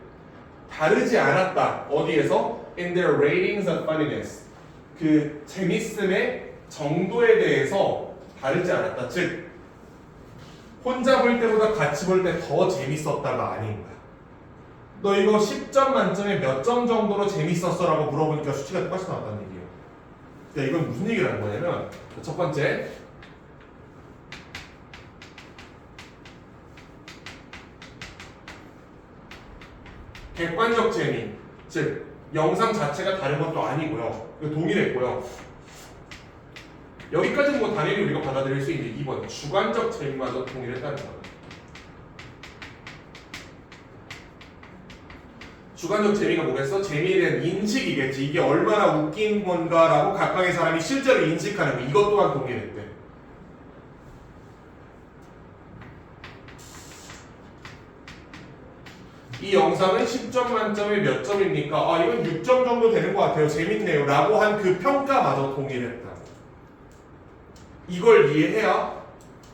다르지 않았다. 어디에서? In their ratings of funniness. 그 재밌음의 정도에 대해서 다르지 않았다. 즉 혼자 볼 때보다 같이 볼 때 더 재밌었다가 아닌 거야. 너 이거 10점 만점에 몇 점 정도로 재밌었어? 라고 물어보니까 수치가 똑같이 나왔다는 얘기예요. 그러니까 이건 무슨 얘기를 하는 거냐면 첫 번째 객관적 재미 즉 영상 자체가 다른 것도 아니고요. 동일했고요. 여기까지는 뭐 당연히 우리가 받아들일 수 있는데 2번 주관적 재미마저 동일했다는 거예요. 주관적 재미가 뭐겠어? 재미에 대한 인식이겠지. 이게 얼마나 웃긴 건가라고 각각의 사람이 실제로 인식하는 거. 이것 또한 동일했대. 이 영상은 10점 만점에 몇 점입니까? 아 이건 6점 정도 되는 것 같아요. 재밌네요. 라고 한 그 평가마저 동일했다. 이걸 이해해야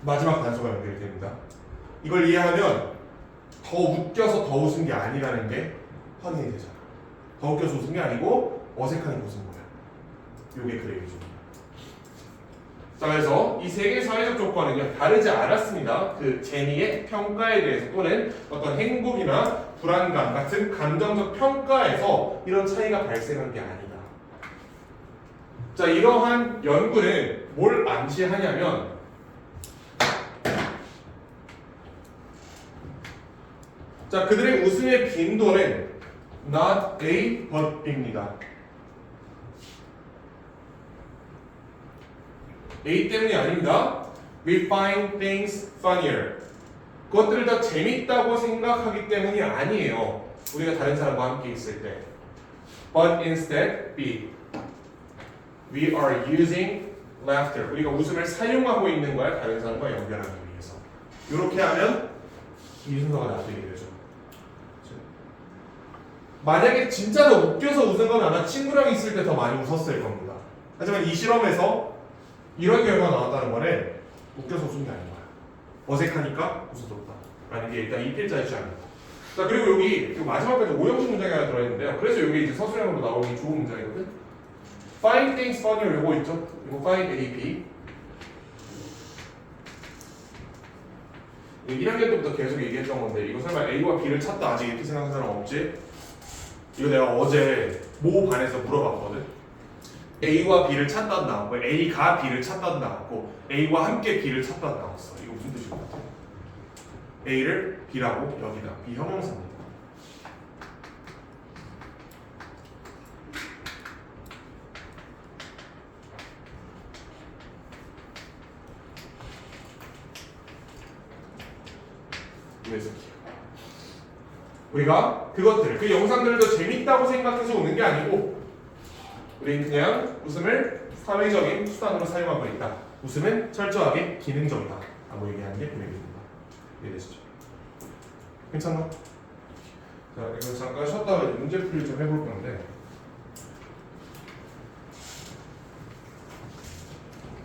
마지막 단서가 연결이 됩니다. 이걸 이해하면 더 웃겨서 더 웃은 게 아니라는 게 확인이 되잖아. 더 웃겨서 웃은 게 아니고 어색하게 웃은 거야. 요게 그레이죠. 자 그래서 이 세 개의 사회적 조건은요 다르지 않았습니다. 그 재미의 평가에 대해서 또는 어떤 행복이나 불안감 같은 감정적 평가에서 이런 차이가 발생한 게 아니다. 자 이러한 연구는 뭘 암시하냐면 자 그들의 웃음의 빈도는 not A but B입니다. A 때문이 아닙니다. We find things funnier. 그것들을 더 재밌다고 생각하기 때문이 아니에요. 우리가 다른 사람과 함께 있을 때. But instead B. We are using laughter. 우리가 웃음을 사용하고 있는 거야. 다른 사람과 연결하기 위해서. 이렇게 하면 이 순서가 납득이 되죠. 만약에 진짜 더 웃겨서 웃은 건 아마 친구랑 있을 때 더 많이 웃었을 겁니다. 하지만 이 실험에서 이런 결과가 나왔다는 거는 웃겨서 웃은 게 아닌 거야. 어색하니까 웃어줬다. 라는 게 일단 이 필자의 취향입니다. 자 그리고 여기 마지막까지 오형식 문장이 하나 들어있는데요. 그래서 여기 이제 서술형으로 나오기 좋은 문장이거든. Find things funnier 요거 있죠? 이거 find A, B. 1학년 때부터 계속 얘기했던 건데 이거 설마 A와 B를 찾다 아직 이렇게 생각하는 사람 없지? 이거 내가 어제 모 반에서 물어봤거든. A와 B를 찾다 나왔고 A가 B를 찾다 나왔고 A와 함께 B를 찾다 나왔어. 이거 무슨 뜻인 것 같아? A를 B라고 여기다 B 형용사입니다. 이 녀석이야. 우리가 그것들, 그 영상들도 재밌다고 생각해서 오는 게 아니고 우리는 그냥 웃음을 사회적인 수단으로 사용하고 있다. 웃음은 철저하게 기능적이다 라고 얘기하는 게 고백입니다. 이해되시죠? 괜찮나? 자, 이거 잠깐 쉬었다가 문제 풀이 좀 해볼 건데